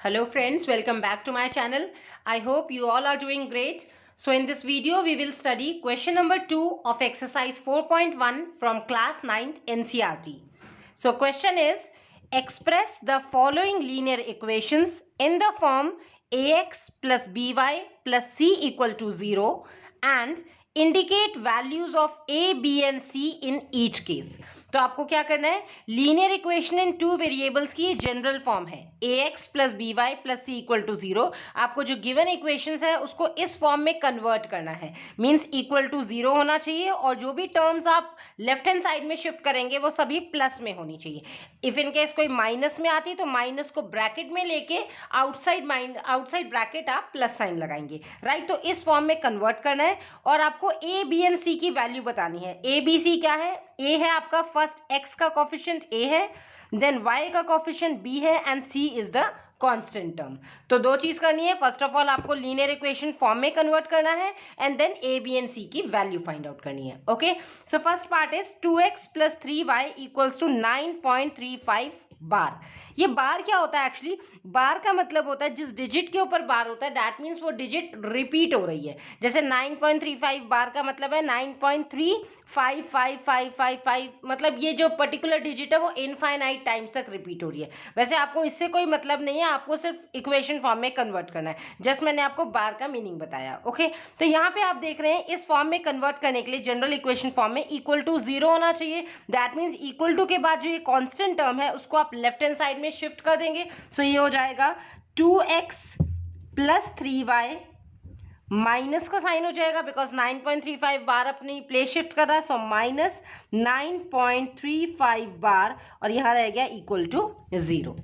Hello friends, welcome back to my channel. I hope you all are doing great. So in this video, we will study question number 2 of exercise 4.1 from class 9th NCERT. So question is, express the following linear equations in the form ax plus by plus c equal to 0 and indicate values of a, b and c in each case. तो आपको क्या करना है, linear equation in two variables की general form है ax plus B Y plus C equal to 0। आपको जो given equations है उसको इस फॉर्म में कन्वर्ट करना है, मींस इक्वल टू 0 होना चाहिए और जो भी टर्म्स आप लेफ्ट हैंड साइड में शिफ्ट करेंगे वो सभी प्लस में होनी चाहिए। इफ इन केस कोई माइनस में आती तो माइनस को ब्रैकेट में लेके आउटसाइड ब्रैकेट आप प्लस साइन लगाएंगे, राइट। तो इस फॉर्म में कन्वर्ट करना है और आपको ए बी एंड सी की वैल्यू बतानी है। ए बी सी क्या है, ए है आपका फर्स्ट एक्स का कोफिशिएंट ए है, देन वाई का कोफिशिएंट बी है and C is the constant term. तो दो चीज करनी है, फर्स्ट ऑफ ऑल आपको लीनियर इक्वेशन फॉर्म में कन्वर्ट करना है and then A B and C की वैल्यू फाइंड आउट करनी है। Okay, so first part is 2x plus 3y equals to 9.35 बार। ये बार क्या होता है एक्चुअली, बार का मतलब होता है जिस डिजिट के ऊपर बार होता है दैट मीन्स वो डिजिट रिपीट हो रही है। जैसे 9.35 बार का मतलब है 9.355555, मतलब ये जो पर्टिकुलर डिजिट है वो इनफाइनाइट टाइम्स तक रिपीट हो रही है। वैसे आपको इससे कोई मतलब नहीं है, आपको सिर्फ इक्वेशन फॉर्म में कन्वर्ट करना है। जस्ट मैंने आपको बार का मीनिंग बताया। ओके, तो यहाँ पे आप देख रहे हैं इस फॉर्म में कन्वर्ट करने के लिए जनरल इक्वेशन फॉर्म में इक्वल टू 0 होना चाहिए। दैट मीन्स इक्वल टू के बाद जो ये कांस्टेंट टर्म है उसको आप लेफ्ट हैंड साइड में शिफ्ट कर देंगे। सो ये हो जाएगा 2x प्लस 3y, माइनस का साइन हो जाएगा बिकॉज 9.35 बार अपनी प्लेस शिफ्ट कर रहा है, सो माइनस 9.35 बार और यहाँ रह गया इक्वल टू 0।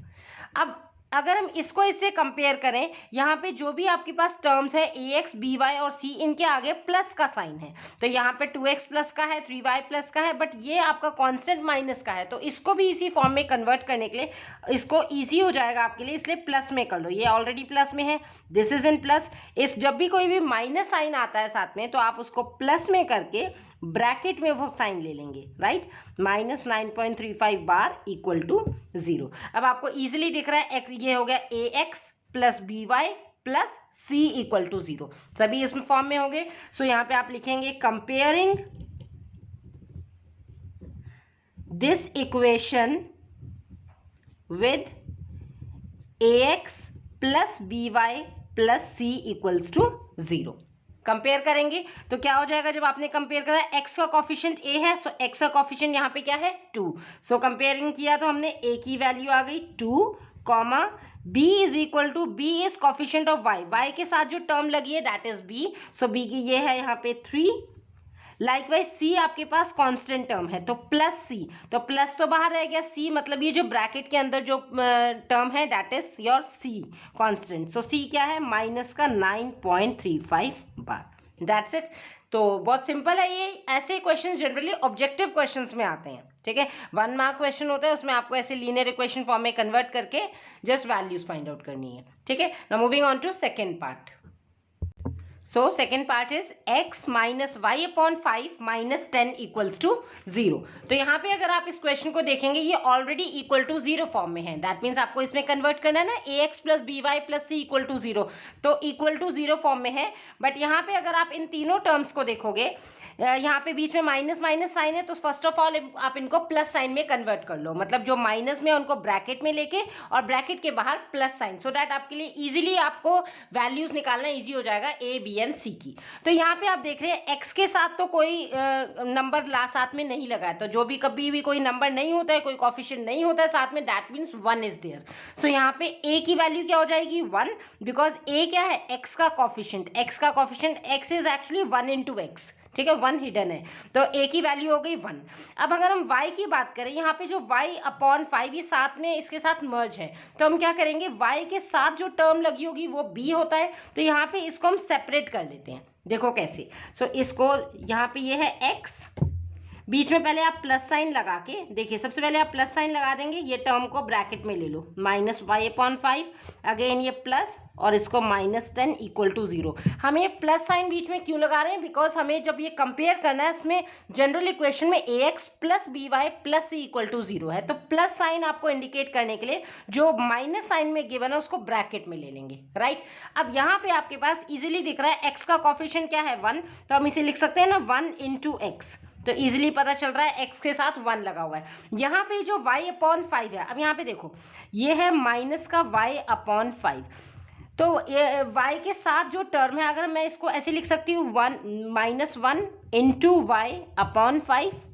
अब अगर हम इसको इससे कंपेयर करें, यहाँ पे जो भी आपके पास टर्म्स है ए एक्स बी वाई और सी, इनके आगे प्लस का साइन है। तो यहाँ पे 2x प्लस का है, 3y प्लस का है, बट ये आपका कांस्टेंट माइनस का है। तो इसको भी इसी फॉर्म में कन्वर्ट करने के लिए इसको इजी हो जाएगा आपके लिए, इसलिए प्लस में कर लो। ये ऑलरेडी प्लस में है, दिस इज इन प्लस। इस जब भी कोई भी माइनस साइन आता है साथ में तो आप उसको प्लस में करके ब्रैकेट में वो साइन ले लेंगे, राइट। माइनस 9.35 बार इक्वल टू 0। अब आपको इजीली दिख रहा है ये हो गया A x plus B Y plus C equal to 0, सभी इसमें फॉर्म में होंगे। सो यहाँ पे आप लिखेंगे comparing this equation with A x plus B Y plus C equals to 0। Compare करेंगे तो क्या हो जाएगा, जब आपने कंपेयर करा x का कॉफिशिएंट a है, सो x का कॉफिशिएंट यहाँ पे क्या है 2। सो कंपेयरिंग किया तो हमने a की वैल्यू आ गई 2, comma b is equal to b is coefficient of y के साथ जो टर्म लगी है that is b, so b की ये है यहाँ पे 3। लाइकवाइज c आपके पास कांस्टेंट टर्म है तो प्लस c, तो प्लस तो बाहर रह गया c, मतलब ये जो ब्रैकेट के अंदर जो टर्म है that is your c constant. So c क्या है, माइनस का 9.35 बार, दैट्स इट। तो बहुत सिंपल है ये। ऐसे क्वेश्चन जनरली ऑब्जेक्टिव क्वेश्चंस में आते हैं, ठीक है। 1 मार्क क्वेश्चन होता है, उसमें आपको ऐसे लीनियर इक्वेशन फॉर्म में कन्वर्ट करके जस्ट वैल्यूज फाइंड आउट करनी है, ठीक है। Now moving on to second part. So second part is x minus y upon 5 minus 10 equals to 0। तो यहाँ पे अगर आप इस क्वेश्चन को देखेंगे ये ऑलरेडी इक्वल टू 0 फॉर्म में है। दैट मीन्स आपको इसमें कन्वर्ट करना है ना, A x plus B Y plus C equal to 0, तो इक्वल टू 0 फॉर्म में है। बट यहाँ पे अगर आप इन तीनों टर्म्स को देखोगे, यहाँ पे बीच में माइनस माइनस साइन है, तो फर्स्ट ऑफ ऑल आप इनको प्लस साइन में कन्वर्ट कर लो, मतलब जो माइनस में उनको ब्रैकेट में लेके और ब्रैकेट के बाहर प्लस साइन, सो दैट आपके लिए इजीली आपको वैल्यूज निकालना इजी हो जाएगा ए बी एंड सी की। तो यहाँ पे आप देख रहे हैं एक्स के साथ तो कोई नंबर साथ में नहीं लगा है, तो जो भी कभी भी कोई नंबर नहीं होता है, कोई कॉफिशिएंट नहीं होता है साथ में, दैट मीन्स 1 इज देयर। सो यहाँ पे ए की वैल्यू क्या हो जाएगी 1, बिकॉज ए क्या है एक्स का coefficient, x is actually 1 into x, ठीक है, 1 हिडन है, तो a की वैल्यू हो गई 1। अब अगर हम y की बात करें, यहाँ पे जो y अपॉन 5 ये साथ में इसके साथ मर्ज है, तो हम क्या करेंगे, y के साथ जो टर्म लगी होगी वो b होता है, तो यहाँ पे इसको हम सेपरेट कर लेते हैं। देखो कैसे, सो इसको यहाँ पे ये है x, बीच में पहले आप प्लस साइन लगा के देखिए, सबसे पहले आप प्लस साइन लगा देंगे, ये टर्म को ब्रैकेट में ले लो, -y/5, अगेन ये प्लस और इसको -10 इक्वल टू 0। हम ये प्लस साइन बीच में क्यों लगा रहे हैं? बिकॉज हमें जब ये कंपेयर करना है, इसमें जनरल इक्वेशन में ax + by + c equal to 0 है, तो प्लस साइन आपको इंडिकेट करने के लिए जो माइनस साइन में गिवन है उसको ब्रैकेट में ले लेंगे, राइट। अब यहाँ पे आपके पास इजीली दिख रहा है x का कोफिशिएंट क्या है 1, तो हम इसे लिख सकते हैं ना 1 × x, तो इजीली पता चल रहा है x के साथ 1 लगा हुआ है। यहाँ पे जो y/5 है, अब यहाँ पे देखो ये है माइनस का y/5, तो ये y के साथ जो टर्म है, अगर मैं इसको ऐसे लिख सकती हूँ -1 × y/5,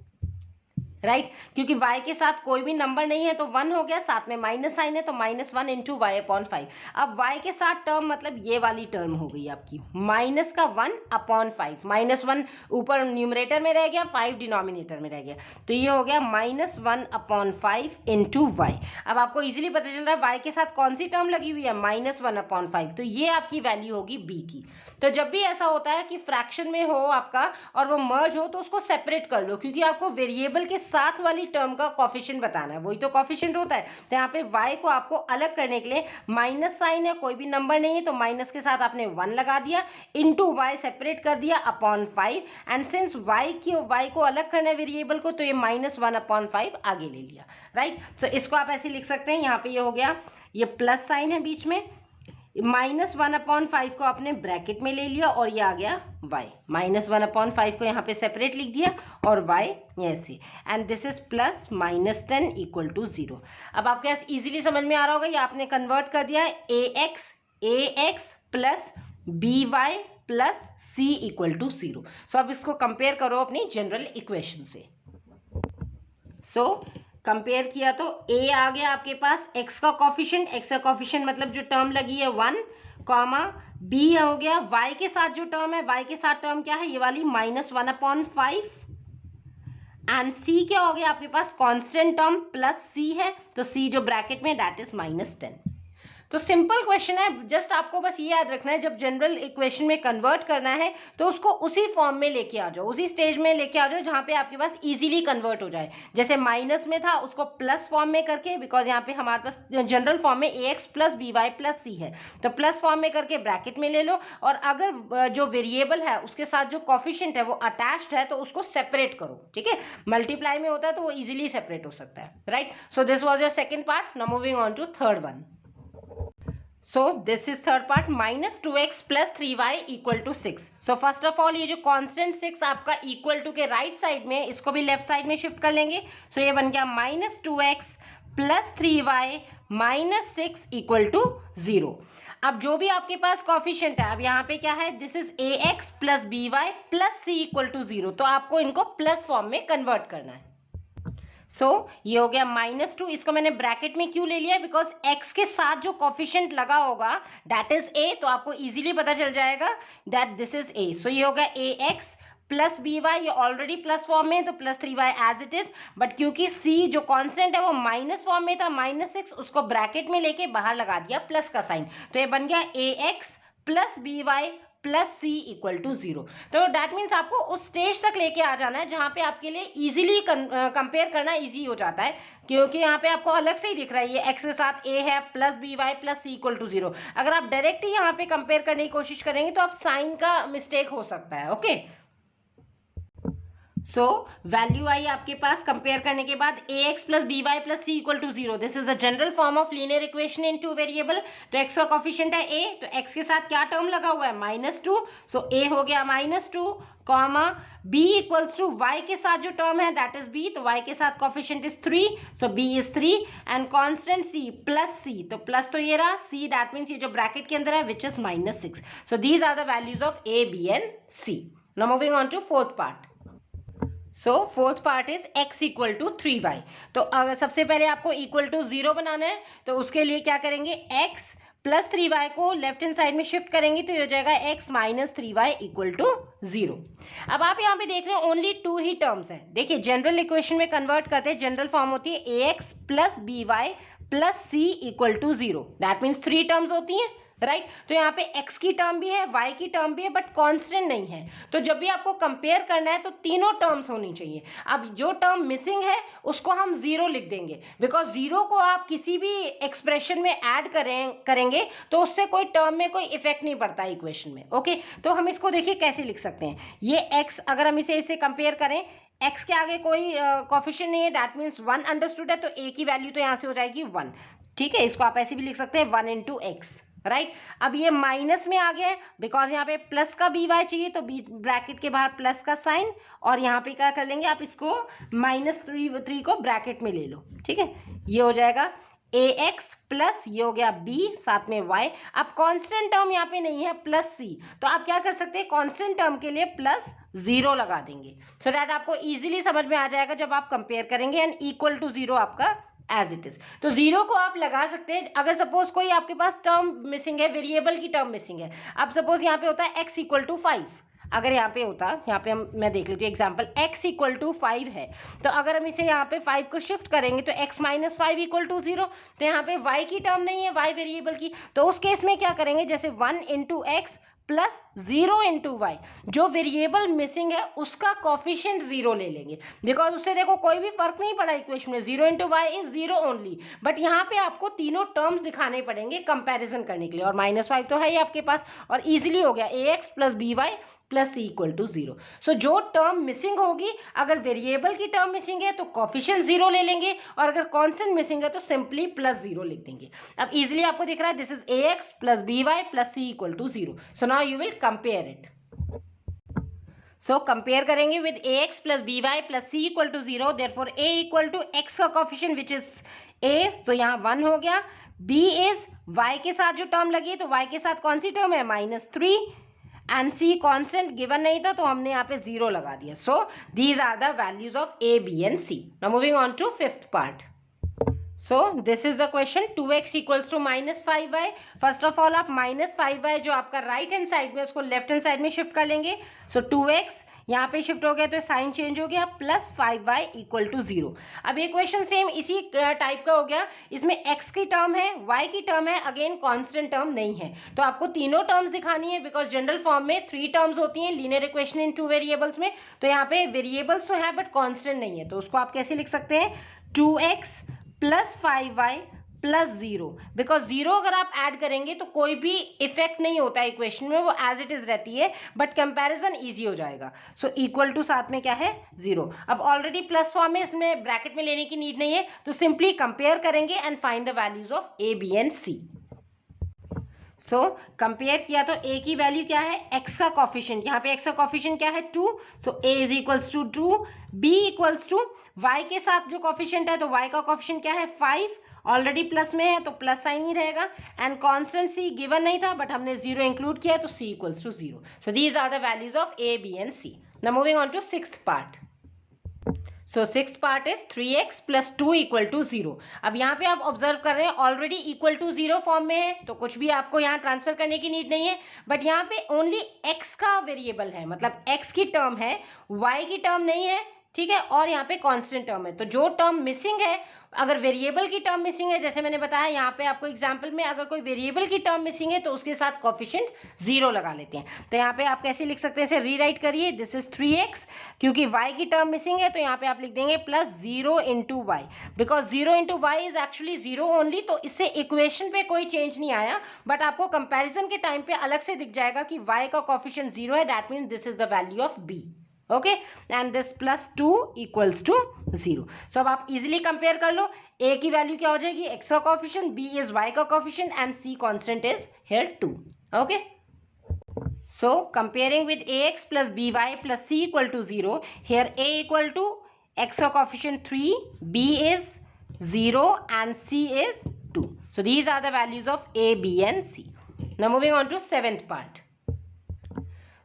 राइट, क्योंकि y के साथ कोई भी नंबर नहीं है तो 1 हो गया, साथ में माइनस साइन है तो -1 × y/5। अब y के साथ टर्म मतलब ये वाली टर्म हो गई आपकी माइनस का 1/5, -1 ऊपर न्यूमरेटर में रह गया, 5 डिनोमिनेटर में रह गया, तो ये हो गया -1/5 × y। अब आपको इजीली पता चल रहा है y के साथ कौन सी टर्म लगी हुई है, -1/5, तो ये आपकी वैल्यू होगी b की। तो जब भी ऐसा होता है कि फ्रैक्शन में हो आपका और वो मर्ज हो, तो उसको सेपरेट कर लो, क्योंकि आपको वेरिएबल के साथ वाली टर्म का कोफिशिएंट बताना है, वही तो कोफिशिएंट होता है। तो यहाँ पे y को आपको अलग करने के लिए माइनस साइन है, कोई भी नंबर नहीं है, तो माइनस के साथ आपने 1 लगा दिया, इंटू y सेपरेट कर दिया अपॉन 5, एंड सिंस y को अलग करना है वेरिएबल को, तो ये -1/5 आगे ले लिया, राइट। सो इसको आप ऐसे लिख सकते हैं, यहाँ पे ये हो गया, ये प्लस साइन है बीच में, -1/5 को आपने ब्रैकेट में ले लिया और ये आ गया y, -1/5 को यहाँ पे सेपरेट लिख दिया और y ऐसे, and this is plus -10 equal to 0। अब आपके पास इजीली समझ में आ रहा होगा, ये आपने कन्वर्ट कर दिया है ax plus by plus c equal to 0। So अब इसको कंपेयर करो अपनी जनरल इक्वेशन से। सो कंपेयर किया तो a आ गया आपके पास, x का कोफिशिएंट मतलब जो टर्म लगी है 1, कॉमा b हो गया y के साथ जो टर्म है, y के साथ टर्म क्या है, ये वाली -1/5, एंड c क्या हो गया आपके पास, कांस्टेंट टर्म प्लस c है, तो c जो ब्रैकेट में दैट इज -10। तो सिंपल क्वेश्चन है, जस्ट आपको बस ये याद रखना है, जब जनरल इक्वेशन में कन्वर्ट करना है तो उसको उसी फॉर्म में लेके आ जाओ, उसी स्टेज में लेके आ जाओ जहाँ पे आपके पास इजीली कन्वर्ट हो जाए। जैसे माइनस में था उसको प्लस फॉर्म में करके, बिकॉज यहाँ पे हमारे पास जनरल फॉर्म में ax plus by plus c है, तो प्लस फॉर्म में करके ब्रैकेट में ले लो, और अगर जो वेरिएबल है उसके साथ जो कॉफिशिएंट है वो अटैच्ड है तो उसको सेपरेट करो, ठीक है। मल्टीप्लाई में होता है तो वो इजीली सेपरेट हो सकता है, right. So this was your second part. Now moving on to third one. So this is third part, -2x plus 3y equal to 6. So first of all ये जो constant 6 आपका equal to के right side में, इसको भी left side में shift कर लेंगे। So ये बन गया -2x plus 3y minus 6 equal to 0। अब जो भी आपके पास कोफिशिएंट है, अब यहाँ पे क्या है, this is ax plus by plus c equal to 0, तो आपको इनको प्लस फॉर्म में कन्वर्ट करना है। सो ये हो गया -2, इसको मैंने ब्रैकेट में क्यों ले लिया, बिकॉज x के साथ जो कोफिशिएंट लगा होगा दैट इज a, तो आपको इजीली पता चल जाएगा that this is a। So ये होगा ax प्लस by, ये ऑलरेडी प्लस फॉर्म में है तो plus 3y as it is, but क्योंकि c जो कांस्टेंट है वो माइनस फॉर्म में था, -6, उसको ब्रैकेट में लेके बाहर लगा दिया प्लस का साइन, तो ये बन गया ax plus by plus c equal to 0। तो डैट मीन्स आपको उस स्टेज तक लेके आ जाना है जहाँ पे आपके लिए इजीली कंपेयर करना इजी हो जाता है, क्योंकि यहाँ पे आपको अलग से ही दिख रहा है, ये x के साथ a है plus by plus c equal to 0। अगर आप डायरेक्ट ही यहाँ पे कंपेयर करने की कोशिश करेंगे तो आप साइन का मिस्टेक हो सकता है, ओके। सो वैल्यू आई आपके पास कंपेयर करने के बाद ax plus by plus c equal to 0। This is the general form of linear equation in two variable. तो x का कोफिशिएंट है a, तो x के साथ क्या टर्म लगा हुआ है, -2, सो a हो गया -2, comma b equals to y के साथ जो टर्म है दैट इज b, तो y के साथ coefficient is 3, so b is 3, and constant c plus c, तो प्लस तो ये रहा, c दैट मीन्स ये जो ब्रैकेट के अंदर है which is -6। So these are the values of a, b and c। Now moving on to fourth part. So fourth part is x equal to 3y। तो अगर सबसे पहले आपको इक्वल टू 0 बनाना है तो उसके लिए क्या करेंगे, x प्लस 3y को लेफ्ट हैंड साइड में शिफ्ट करेंगे तो ये हो जाएगा x minus 3y equal to 0। अब आप यहाँ पे देख रहे हैं ओनली 2 ही टर्म्स हैं। देखिए जनरल इक्वेशन में कन्वर्ट करते हैं, जनरल फॉर्म होती है ax plus by plus c equal to 0, that means 3 terms होती हैं, राइट। तो यहाँ पे x की टर्म भी है, y की टर्म भी है, बट कांस्टेंट नहीं है। तो जब भी आपको कंपेयर करना है तो तीनों टर्म्स होनी चाहिए। अब जो टर्म मिसिंग है उसको हम जीरो लिख देंगे, बिकॉज जीरो को आप किसी भी एक्सप्रेशन में ऐड करेंगे तो उससे कोई टर्म में कोई इफेक्ट नहीं पड़ता इक्वेशन में। ओके, तो हम इसको देखिए कैसे लिख सकते हैं। ये x अगर हम इसे कंपेयर करें, x के आगे कोई कोफिशिएंट नहीं है, दैट मीन्स 1 अंडरस्टूड है, तो a की वैल्यू तो यहाँ से हो जाएगी 1। ठीक है, इसको आप ऐसे भी लिख सकते हैं 1 इंटू एक्स, राइट। अब ये माइनस में आ गया है बिकॉज यहाँ पे प्लस का बी वाई चाहिए, तो बी ब्रैकेट के बाहर प्लस का साइन, और यहाँ पे क्या कर लेंगे आप, इसको -3 को ब्रैकेट में ले लो। ठीक है, ये हो जाएगा ए एक्स प्लस ये हो गया बी साथ में वाई। अब कांस्टेंट टर्म यहाँ पे नहीं है प्लस सी, तो आप क्या कर सकते हैं, कांस्टेंट टर्म के लिए +0 लगा देंगे, सो दैट आपको इजीली समझ में आ जाएगा जब आप कंपेयर करेंगे, एंड इक्वल टू 0 आपका एज इट इज। तो 0 को आप लगा सकते हैं अगर सपोज कोई आपके पास टर्म मिसिंग है, वेरिएबल की टर्म मिसिंग है। अब सपोज यहाँ पे होता है x = 5, अगर यहाँ पे होता, यहाँ पे मैं देख लेती हूँ एग्जाम्पल, x = 5 है, तो अगर हम इसे यहाँ पे 5 को शिफ्ट करेंगे तो x - 5 = 0, तो यहाँ पे y की टर्म नहीं है, y वेरिएबल की, तो उस केस में क्या करेंगे, जैसे 1 into X plus 0 into Y, जो वेरिएबल मिसिंग है उसका कॉफिशिएंट 0 ले लेंगे, बिकॉज उससे देखो कोई भी फर्क नहीं पड़ा इक्वेशन में, 0 into Y is 0 only, but यहाँ पे आपको तीनों टर्म्स दिखाने पड़ेंगे कंपैरिजन करने के लिए, और -5 तो है ही आपके पास, और इजीली हो गया ax + by + c = 0। सो जो टर्म मिसिंग होगी, अगर वेरिएबल की टर्म मिसिंग है तो कॉफिशिएंट 0 ले लेंगे, और अगर कांस्टेंट मिसिंग है तो सिंपली +0 लिख देंगे। अब इजीली आपको दिख रहा है, this is ax + by + c = 0। So now you will compare it. So compare करेंगे with ax + by + c = 0, therefore a = x का coefficient which is a, तो यहाँ 1 हो गया, b is y के साथ जो टर्म लगी है, तो y के साथ कौन सी टर्म है, -3, एंड c कांस्टेंट गिवन नहीं था तो हमने यहाँ पे 0 लगा दिया। So these are the values of a, b and c. Now moving on to 5th part. So this is the question, 2x = -5y. First of all आप -5y जो आपका राइट हैंड साइड में, उसको लेफ्ट हैंड साइड में shift कर लेंगे। सो 2x यहाँ पे शिफ्ट हो गया तो साइन चेंज हो गया, +5y = 0। अब ये क्वेश्चन सेम इसी टाइप का हो गया, इसमें x की टर्म है, y की टर्म है, अगेन कांस्टेंट टर्म नहीं है, तो आपको तीनों टर्म्स दिखानी है, बिकॉज जनरल फॉर्म में 3 टर्म्स होती हैं लीनियर इक्वेशन इन 2 वेरिएबल्स में, तो यहाँ पे वेरिएबल्स तो है बट कांस्टेंट नहीं है, तो उसको आप कैसे लिख सकते हैं, 2x + 5y + 0, बिकॉज 0 अगर आप ऐड करेंगे तो कोई भी इफेक्ट नहीं होता है इक्वेशन में, वो एज इट इज रहती है, बट कंपैरिजन इजी हो जाएगा। सो इक्वल टू साथ में क्या है, 0। अब ऑलरेडी प्लस फॉर्म में, इसमें ब्रैकेट में लेने की नीड नहीं है, तो सिंपली कंपेयर करेंगे and find the values of a, b and c। So compare किया तो a की वैल्यू क्या है, x का कॉफिशिएंट, यहाँ पे x का कॉफिशिएंट क्या है, 2, सो a = 2, b = y के साथ जो कॉफिशिएंट है, तो y का कॉफिशिएंट क्या है, 5, ऑलरेडी प्लस में है तो प्लस साइन ही रहेगा, एंड कांस्टेंट c गिवन नहीं था बट हमने 0 इंक्लूड किया, तो c = 0। So these are the values of a, b and c। Now moving on to 6th part. So 6th part is 3x + 2 = 0। अब यहाँ पे आप ऑब्जर्व कर रहे हैं ऑलरेडी = 0 फॉर्म में है, तो कुछ भी आपको यहाँ ट्रांसफर करने की नीड नहीं है, बट यहाँ पे ओनली x का वेरिएबल है, मतलब x की टर्म है, y की टर्म नहीं है, ठीक है, और यहाँ पे कांस्टेंट टर्म है, तो जो टर्म मिसिंग है, अगर वेरिएबल की टर्म मिसिंग है, जैसे मैंने बताया यहाँ पे आपको एग्जांपल में, अगर कोई वेरिएबल की टर्म मिसिंग है तो उसके साथ कोफिशिएंट 0 लगा लेते हैं। तो यहाँ पे आप कैसे लिख सकते हैं, इसे रीराइट करिए, दिस इज 3x, क्योंकि y की टर्म मिसिंग है तो यहाँ पे आप लिख देंगे +0 into Y, because 0 into Y is actually 0 only, तो इससे इक्वेशन पे कोई चेंज नहीं आया, बट आपको कंपेरिजन के टाइम पे अलग से दिख जाएगा कि y का कोफिशिएंट 0 है, that means this is the value of b। Okay, and this +2 = 0। So अब आप इजीली कंपेयर कर लो, a की वैल्यू क्या हो जाएगी, x का कोफिशिएंट, b इज y का coefficient, and c constant is here 2। Okay, so comparing with ax + by + c = 0, here a = x का coefficient 3, b is 0 and c is 2. So these are the values of a, b and c. Now moving on to 7th part.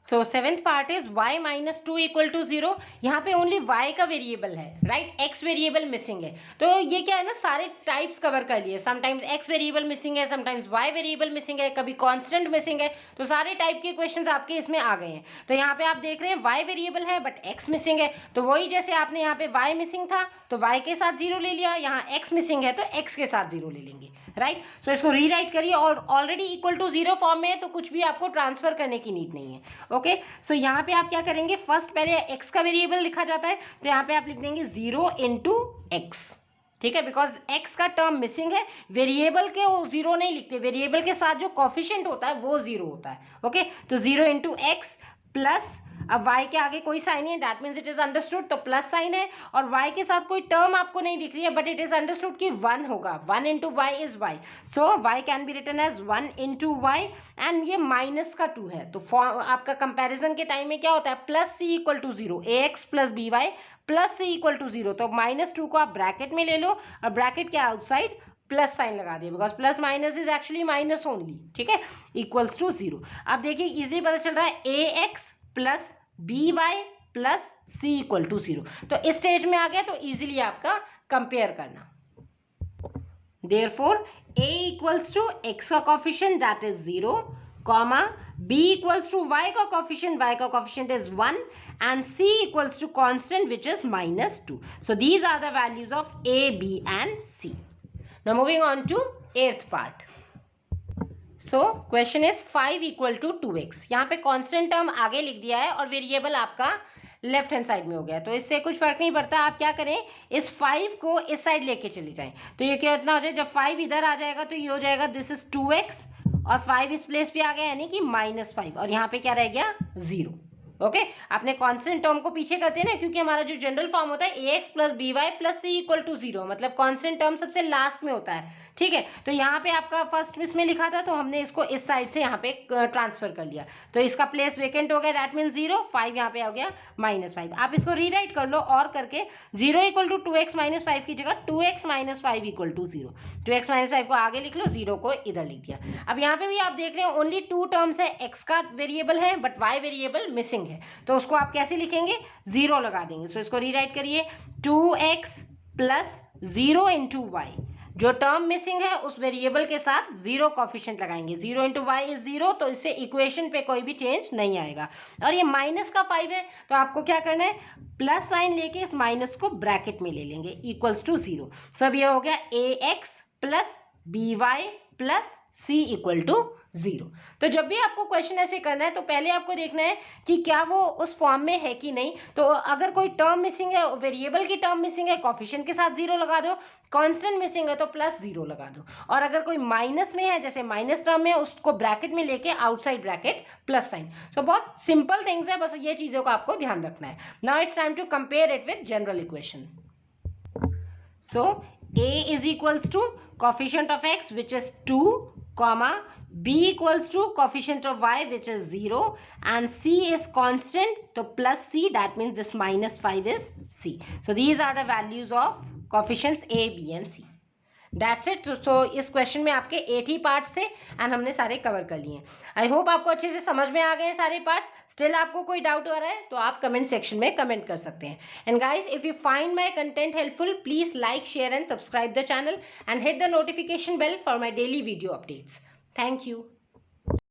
So 7th part is y - 2 = 0। यहाँ पे only y का variable है, right, x variable missing है, तो ये क्या है ना, सारे टाइप्स कवर कर लिए, समटाइम्स x वेरिएबल मिसिंग है, समटाइम्स y वेरिएबल मिसिंग है, कभी कांस्टेंट मिसिंग है, तो सारे टाइप के क्वेश्चंस आपके इसमें आ गए हैं। तो यहाँ पे आप देख रहे हैं y वेरिएबल है बट x मिसिंग है, तो वही जैसे आपने यहाँ पे y मिसिंग था तो y के साथ 0 ले लिया, यहाँ x मिसिंग है तो x के साथ 0 ले लेंगे। राइट। सो इसको रीराइट करिए और ऑलरेडी इक्वल टू 0 फॉर्म में है तो कुछ भी आपको ट्रांसफर करने की नीड नहीं है। ओके, सो यहाँ पे आप क्या करेंगे, फर्स्ट पहले x का वेरिएबल लिखा जाता है तो यहाँ पे आप लिख देंगे 0 इंटू एक्स, ठीक है, बिकॉज x का टर्म मिसिंग है, वेरिएबल के वो 0 नहीं लिखते, वेरिएबल के साथ जो कॉफिशिएंट होता है वो 0 होता है। ओके, तो 0 इंटू एक्स प्लस, अब y के आगे कोई साइन नहीं है, that means it is understood, तो प्लस साइन है, और y के साथ कोई टर्म आपको नहीं दिख रही है बट इट इज अंडरस्टूड कि 1 होगा, 1 into Y is y, so y can be written as 1 into Y, and ये माइनस का 2 है, तो आपका कंपैरिजन के टाइम में क्या होता है, plus C equal to 0, A x plus B Y plus C equal to 0, तो -2 को आप ब्रैकेट में ले लो और ब्रैकेट के आउटसाइड प्लस साइन लगा दिए, because plus minus is actually minus only, ठीक है, इक्वल्स टू 0। अब देखिए इजीली पता चल रहा है A x plus B Y plus C equal to 0, तो इस स्टेज में आ गया तो इजीली आपका कंपेयर करना, therefore a equals to x का coefficient that is 0, comma b equals to y का कोफिशिएंट, y का coefficient is 1, and c equals to constant which is -2. So these are the values of a, b and c. Now moving on to 8th part. So question is 5 equal to 2x. यहाँ पे constant term आगे लिख दिया है और variable आपका left hand side में हो गया, तो इससे कुछ फर्क नहीं पड़ता, आप क्या करें, इस 5 को इस साइड लेके चले जाएं, तो ये क्या इतना हो जाए, जब 5 इधर आ जाएगा तो ये हो जाएगा दिस इज 2x और 5 इस प्लेस पे आ गया यानी कि -5, और यहाँ पे क्या रह गया 0। ओके, आपने कांस्टेंट टर्म को पीछे करते हैं ना, क्योंकि हमारा जो जनरल फॉर्म होता है A x plus B Y plus C equal to 0, मतलब कांस्टेंट टर्म सबसे लास्ट में होता है, ठीक है, तो यहाँ पे आपका फर्स्ट इसमें लिखा था तो हमने इसको इस साइड से यहाँ पे ट्रांसफर कर लिया, तो इसका प्लेस वेकेंट हो गया, दैट मीन 0, 5 यहाँ पे हो गया -5। आप इसको रीराइट कर लो और करके 0 इक्वल टू 2x माइनस 5 की जगह 2x minus 5 equal to 0, 2x minus 5 को आगे लिख लो, 0 को इधर लिख दिया। अब यहाँ पे भी आप देख रहे हो ओनली 2 टर्म्स है, x का वेरिएबल है बट y वेरिएबल मिसिंग है, तो उसको आप कैसे लिखेंगे, 0 लगा देंगे, सो इसको रीराइट करिए 2x प्लस 0 इंटू वाई, जो टर्म मिसिंग है उस वेरिएबल के साथ 0 कॉफिशिएंट लगाएंगे, 0 इंटू वाई इज 0, तो इससे इक्वेशन पे कोई भी चेंज नहीं आएगा, और ये माइनस का 5 है तो आपको क्या करना है, प्लस साइन लेके इस माइनस को ब्रैकेट में ले लेंगे, इक्वल्स टू 0, सब ये हो गया A x plus B Y plus C equal to 0। तो जब भी आपको क्वेश्चन ऐसे करना है तो पहले आपको देखना है कि क्या वो उस फॉर्म में है कि नहीं, तो अगर कोई टर्म मिसिंग है, वेरिएबल की टर्म मिसिंग है, कोफिशिएंट के साथ 0 लगा दो, कांस्टेंट मिसिंग है तो प्लस 0 लगा दो, और अगर कोई माइनस में है, जैसे माइनस टर्म में, उसको ब्रैकेट में लेके आउटसाइड ब्रैकेट प्लस साइन। सो बहुत सिंपल थिंग्स है, बस ये चीज़ों का आपको ध्यान रखना है। Now it's time to compare it with general equation. So a is equals to coefficient of x which is 2, comma b equals to coefficient of y which is 0, and c is constant, so plus c, that means this -5 is c. So these are the values of coefficients a, b and c. That's it. So इस question में आपके 8 ही parts थे and हमने सारे cover कर लिए। I hope आपको अच्छे से समझ में आ गए सारे पार्ट्स। स्टिल आपको कोई डाउट हो रहा है तो आप कमेंट सेक्शन में कमेंट कर सकते हैं। And guys, if you find my content helpful, please like, share and subscribe the channel and hit the notification bell for my daily video updates. Thank you.